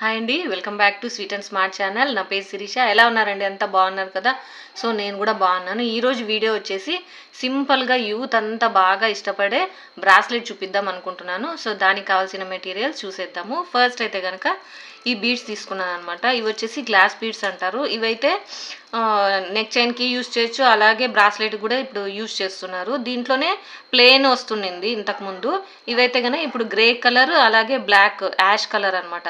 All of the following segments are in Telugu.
హాయ్ అండి, welcome back to sweet and smart channel. నా పేరు శిరీష. ఎలా ఉన్నారండి? అంతా బాగున్నారు కదా? సో నేను కూడా బాగున్నాను. ఈరోజు వీడియో వచ్చేసి సింపుల్గా యూత్ అంతా బాగా ఇష్టపడే బ్రాస్లెట్ చూపిద్దాం అనుకుంటున్నాను. సో దానికి కావాల్సిన మెటీరియల్స్ చూసేద్దాము. ఫస్ట్ అయితే కనుక ఈ బీడ్స్ తీసుకున్నాను అనమాట. ఇవి వచ్చేసి గ్లాస్ బీడ్స్ అంటారు. ఇవైతే నెక్ చైన్కి యూజ్ చేయొచ్చు, అలాగే బ్రాస్లెట్ కూడా ఇప్పుడు యూజ్ చేస్తున్నారు. దీంట్లోనే ప్లెయిన్ వస్తుండింది ఇంతకుముందు. ఇవైతే కనుక ఇప్పుడు గ్రే కలర్ అలాగే బ్లాక్ యాష్ కలర్ అనమాట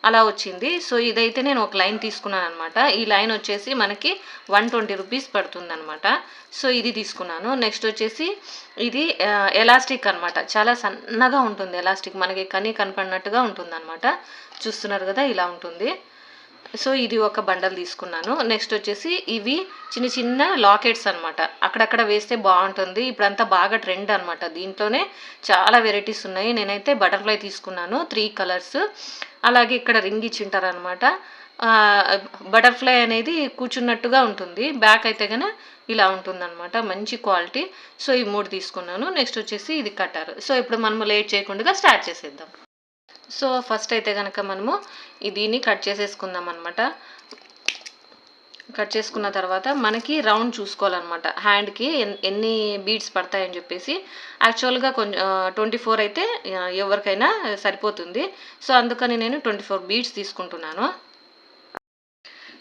అలా వచ్చింది. సో ఇదైతే నేను ఒక లైన్ తీసుకున్నాను అనమాట. ఈ లైన్ వచ్చేసి మనకి 120 రూపీస్ పడుతుంది అనమాట. సో ఇది తీసుకున్నాను. నెక్స్ట్ వచ్చేసి ఇది ఎలాస్టిక్ అనమాట. చాలా సన్నగా ఉంటుంది ఎలాస్టిక్, మనకి కనపడినట్టుగా ఉంటుంది అనమాట. చూస్తున్నారు కదా, ఇలా ఉంటుంది. సో ఇది ఒక బండల్ తీసుకున్నాను. నెక్స్ట్ వచ్చేసి ఇవి చిన్న చిన్న లాకెట్స్ అనమాట. అక్కడక్కడ వేస్తే బాగుంటుంది. ఇప్పుడంతా బాగా ట్రెండ్ అనమాట. దీంట్లోనే చాలా వెరైటీస్ ఉన్నాయి. నేనైతే బటర్ఫ్లై తీసుకున్నాను, 3 కలర్స్. అలాగే ఇక్కడ రింగ్ ఇచ్చింటారు అనమాట. బటర్ఫ్లై అనేది కూర్చున్నట్టుగా ఉంటుంది. బ్యాక్ అయితే కనుక ఇలా ఉంటుంది అనమాట, మంచి క్వాలిటీ. సో ఈ 3 తీసుకున్నాను. నెక్స్ట్ వచ్చేసి ఇది కట్టారు. సో ఇప్పుడు మనము లేట్ చేయకుండా స్టార్ట్ చేసేద్దాం. సో ఫస్ట్ అయితే కనుక మనము దీన్ని కట్ చేసేసుకుందాం అనమాట. కట్ చేసుకున్న తర్వాత మనకి రౌండ్ చూసుకోవాలన్నమాట. హ్యాండ్కి ఎన్ని బీడ్స్ పడతాయని చెప్పేసి. యాక్చువల్గా కొంచెం 24 అయితే ఎవరికైనా సరిపోతుంది. సో అందుకని నేను 24 బీడ్స్ తీసుకుంటున్నాను.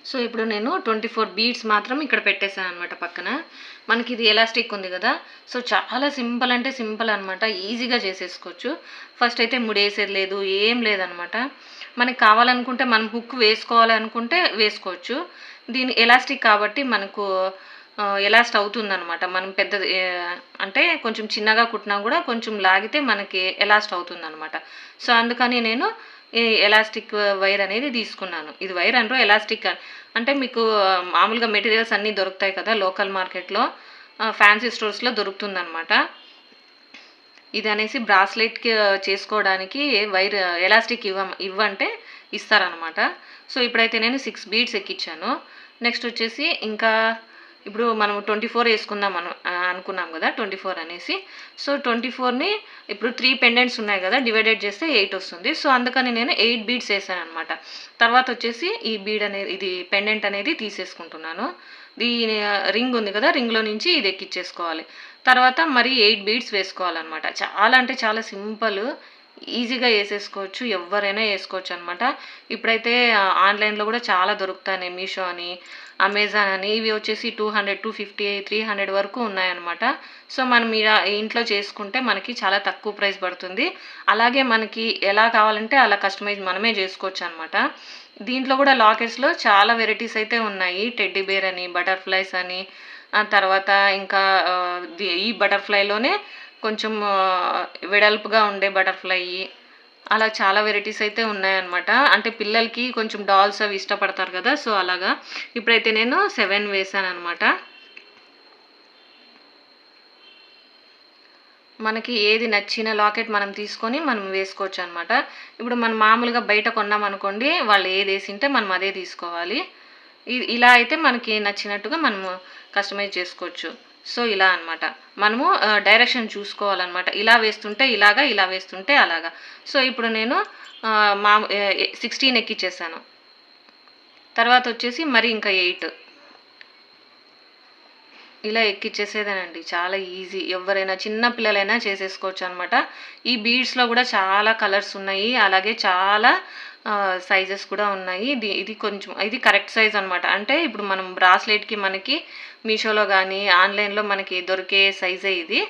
సో ఇప్పుడు నేను 24 బీడ్స్ మాత్రం ఇక్కడ పెట్టేశాను అనమాట పక్కన. మనకి ఇది ఎలాస్టిక్ ఉంది కదా, సో చాలా సింపుల్ అంటే సింపుల్ అనమాట. ఈజీగా చేసేసుకోవచ్చు. ఫస్ట్ అయితే ముడేసేది లేదు, ఏం లేదనమాట. మనకి కావాలనుకుంటే మనం హుక్ వేసుకోవాలి అనుకుంటే వేసుకోవచ్చు. దీని ఎలాస్టిక్ కాబట్టి మనకు ఎలాస్ట్ అవుతుందన్నమాట. మనం పెద్దది అంటే కొంచెం చిన్నగా కుట్టినా కూడా కొంచెం లాగితే మనకి ఎలాస్ట్ అవుతుందన్నమాట. సో అందుకని నేను ఈ ఎలాస్టిక్ వైర్ అనేది తీసుకున్నాను. ఇది వైర్ అంటారు, ఎలాస్టిక్ అంటే మీకు మామూలుగా మెటీరియల్స్ అన్నీ దొరుకుతాయి కదా లోకల్ మార్కెట్లో, ఫ్యాన్సీ స్టోర్స్లో దొరుకుతుందన్నమాట. ఇది అనేసి బ్రాస్లెట్కి చేసుకోవడానికి వైర్ ఎలాస్టిక్ ఇవ్వంటే ఇస్తారనమాట. సో ఇప్పుడైతే నేను 6 బీడ్స్ ఎక్కించాను. నెక్స్ట్ వచ్చేసి ఇంకా ఇప్పుడు మనం 24 వేసుకుందాం అనుకున్నాం కదా, 24 అనేసి. సో 24ని ఇప్పుడు 3 పెండెంట్స్ ఉన్నాయి కదా, డివైడెడ్ చేస్తే 8 వస్తుంది. సో అందుకని నేను 8 బీడ్స్ వేసాను అనమాట. తర్వాత వచ్చేసి ఈ బీడ్ అనేది, ఇది పెండెంట్ అనేది తీసేసుకుంటున్నాను. దీని రింగ్ ఉంది కదా, రింగ్లో నుంచి ఇది ఎక్కిచ్చేసుకోవాలి. తర్వాత మరి 8 బీడ్స్ వేసుకోవాలన్నమాట. చాలా అంటే చాలా సింపుల్, ఈజీగా వేసేసుకోవచ్చు, ఎవరైనా వేసుకోవచ్చు అనమాట. ఇప్పుడైతే ఆన్లైన్లో కూడా చాలా దొరుకుతాయి, మీషో అని, అమెజాన్ అని. ఇవి వచ్చేసి 200, 250, 300 వరకు ఉన్నాయన్నమాట. సో మనం ఇంట్లో చేసుకుంటే మనకి చాలా తక్కువ ప్రైస్ పడుతుంది. అలాగే మనకి ఎలా కావాలంటే అలా కస్టమైజ్ మనమే చేసుకోవచ్చు అనమాట. దీంట్లో కూడా లాకెట్స్లో చాలా వెరైటీస్ అయితే ఉన్నాయి. టెడ్డీ బేర్ అని, బటర్ఫ్లైస్ అని, తర్వాత ఇంకా ఈ బటర్ఫ్లైలోనే కొంచెం వెడల్పుగా ఉండే బటర్ఫ్లై, అలా చాలా వెరైటీస్ అయితే ఉన్నాయన్నమాట. అంటే పిల్లలకి కొంచెం డాల్స్ అవి ఇష్టపడతారు కదా, సో అలాగా. ఇప్పుడైతే నేను 7 వేసాను అనమాట. మనకి ఏది నచ్చిన లాకెట్ మనం తీసుకొని మనం వేసుకోవచ్చు అనమాట. ఇప్పుడు మనం మామూలుగా బయట కొన్నాం అనుకోండి, వాళ్ళు ఏది వేసింటే మనం అదే తీసుకోవాలి. ఇలా అయితే మనకి నచ్చినట్టుగా మనము కస్టమైజ్ చేసుకోవచ్చు. సో ఇలా అనమాట. మనము డైరెక్షన్ చూసుకోవాలన్నమాట. ఇలా వేస్తుంటే ఇలాగా, ఇలా వేస్తుంటే అలాగా. సో ఇప్పుడు నేను 16 ఎక్కిచ్చేసాను. తర్వాత వచ్చేసి మరి ఇంకా 8 ఇలా ఎక్కిచ్చేసేదేనండి. చాలా ఈజీ, ఎవరైనా చిన్న పిల్లలైనా చేసేసుకోవచ్చు అనమాట. ఈ బీడ్స్లో కూడా చాలా కలర్స్ ఉన్నాయి, అలాగే చాలా సైజెస్ కూడా ఉన్నాయి. ఇది కొంచెం ఇది కరెక్ట్ సైజ్ అనమాట. అంటే ఇప్పుడు మనం బ్రాస్లెట్కి మనకి మీషోలో కానీ ఆన్లైన్లో మనకి దొరికే సైజే ఇది.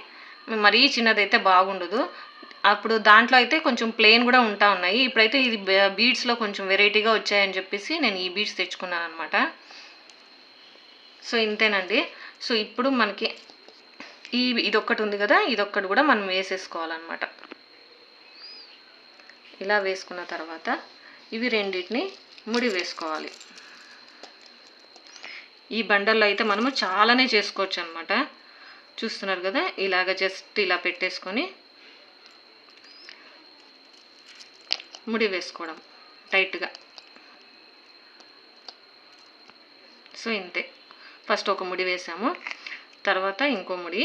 మరీ చిన్నదైతే బాగుండదు. అప్పుడు దాంట్లో అయితే కొంచెం ప్లెయిన్ కూడా ఉన్నాయి. ఇప్పుడైతే ఇది బీడ్స్లో కొంచెం వెరైటీగా వచ్చాయని చెప్పేసి నేను ఈ బీడ్స్ తెచ్చుకున్నాను అనమాట. సో ఇంతేనండి. సో ఇప్పుడు మనకి ఇదొక్కటి ఉంది కదా, ఇదొక్కటి కూడా మనం వేసేసుకోవాలన్నమాట. ఇలా వేసుకున్న తర్వాత ఇవి రెండింటిని ముడి వేసుకోవాలి. ఈ బండల్లో అయితే మనము చాలానే చేసుకోవచ్చు అనమాట. చూస్తున్నారు కదా, ఇలాగ జస్ట్ ఇలా పెట్టేసుకొని ముడి వేసుకోవడం టైట్గా. సో ఇంతే. ఫస్ట్ ఒక ముడి వేసాము, తర్వాత ఇంకో ముడి,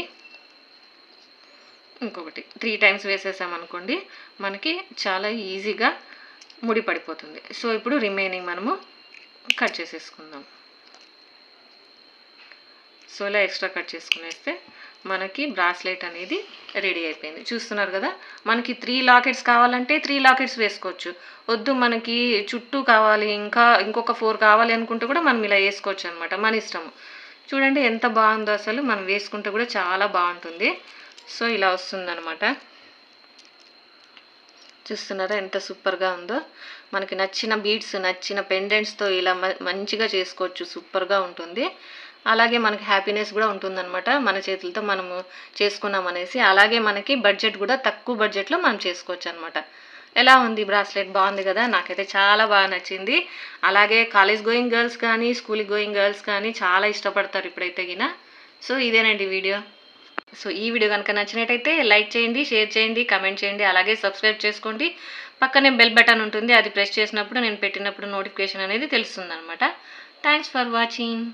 ఇంకొకటి 3 టైమ్స్ వేసేసామనుకోండి, మనకి చాలా ఈజీగా ముడి పడిపోతుంది. సో ఇప్పుడు రిమైనింగ్ మనము కట్ చేసేసుకుందాం. సో ఇలా ఎక్స్ట్రా కట్ చేసుకునేస్తే మనకి బ్రాస్లెట్ అనేది రెడీ అయిపోయింది. చూస్తున్నారు కదా, మనకి 3 లాకెట్స్ కావాలంటే 3 లాకెట్స్ వేసుకోవచ్చు. వద్దు మనకి చుట్టూ కావాలి, ఇంకొక 4 కావాలి అనుకుంటే కూడా మనం ఇలా వేసుకోవచ్చు అనమాట, మన ఇష్టము. చూడండి ఎంత బాగుందో, అసలు మనం వేసుకుంటే కూడా చాలా బాగుంటుంది. సో ఇలా వస్తుందన్నమాట. చూస్తున్నారా ఎంత సూపర్గా ఉందో. మనకి నచ్చిన బీడ్స్, నచ్చిన పెండెంట్స్తో ఇలా మంచిగా చేసుకోవచ్చు, సూపర్గా ఉంటుంది. అలాగే మనకి హ్యాపీనెస్ కూడా ఉంటుందన్నమాట, మన చేతులతో మనము చేసుకున్నాం అనేసి. అలాగే మనకి బడ్జెట్ కూడా తక్కువ బడ్జెట్లో మనం చేసుకోవచ్చు అనమాట. ఎలా ఉంది బ్రాస్లెట్? బాగుంది కదా, నాకైతే చాలా బాగా నచ్చింది. అలాగే కాలేజ్ గోయింగ్ గర్ల్స్ కానీ స్కూల్కి గోయింగ్ గర్ల్స్ కానీ చాలా ఇష్టపడతారు ఇప్పుడైతే గిన. సో ఇదేనండి వీడియో. సో ఈ వీడియో కనుక నచ్చినట్టయితే లైక్ చేయండి, షేర్ చేయండి, కామెంట్ చేయండి, అలాగే సబ్స్క్రైబ్ చేసుకోండి. పక్కనే బెల్ బటన్ ఉంటుంది, అది ప్రెస్ చేసినప్పుడు నేను పెట్టినప్పుడు నోటిఫికేషన్ అనేది తెలుస్తుంది అనమాట. Thanks for watching.